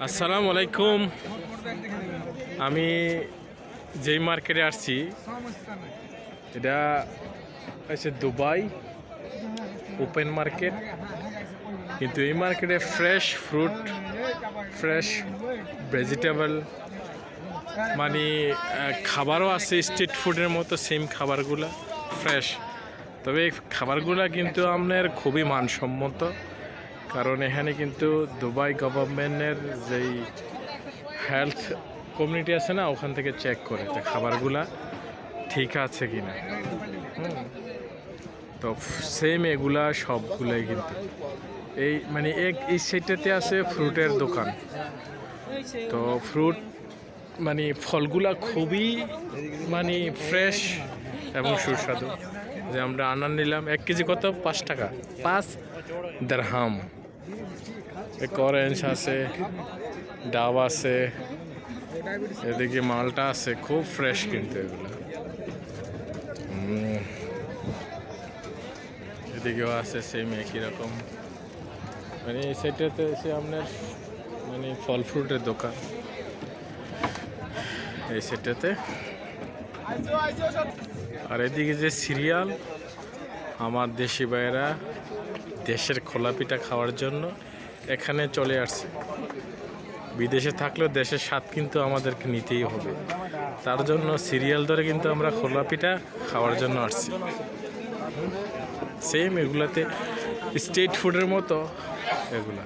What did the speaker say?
আসসালামু আলাইকুম। আমি যেই মার্কেটে আসছি এটা হচ্ছে দুবাই ওপেন মার্কেট, কিন্তু এই মার্কেটে ফ্রেশ ফ্রুট, ফ্রেশ ভেজিটেবল, মানে খাবারও আছে স্ট্রিট ফুডের মতো সেম খাবারগুলো ফ্রেশ। তবে এই খাবারগুলো কিন্তু আপনার খুবই মানসম্মত, কারণ এখানে কিন্তু দুবাই গভর্নমেন্টের যেই হেলথ কমিউনিটি আছে না, ওখান থেকে চেক করে যে খাবারগুলা ঠিক আছে কিনা। তো সেম এগুলা সবগুলাই কিন্তু এই মানে এই সাইডটাতে আছে ফ্রুটের দোকান। তো ফ্রুট মানে ফলগুলা খুবই মানে ফ্রেশ এবং সুস্বাদু। যে আমরা আনার নিলাম 1 কেজি কত, 5 টাকা, 5 দিরহাম। অরেঞ্জ আছে, ডাব আছে, এদিকে মালটা আছে, খুব ফ্রেশ কিন্তু এগুলো। এদিকেও আছে সেম একই রকম। মানে এই সাইডটাতে এসে আপনার মানে ফল ফ্রুটের দোকান এই সাইডটাতে। আর এদিকে যে সিরিয়াল, আমার দেশি ভাইয়েরা দেশের খোলা পিঠা খাওয়ার জন্য এখানে চলে আসছে। বিদেশে থাকলেও দেশের স্বাদ কিন্তু আমাদেরকে নিতেই হবে, তার জন্য সিরিয়াল ধরে কিন্তু আমরা খোলা পিঠা খাওয়ার জন্য আসছি। সেম এগুলাতে স্ট্রিট ফুডের মতো এগুলা।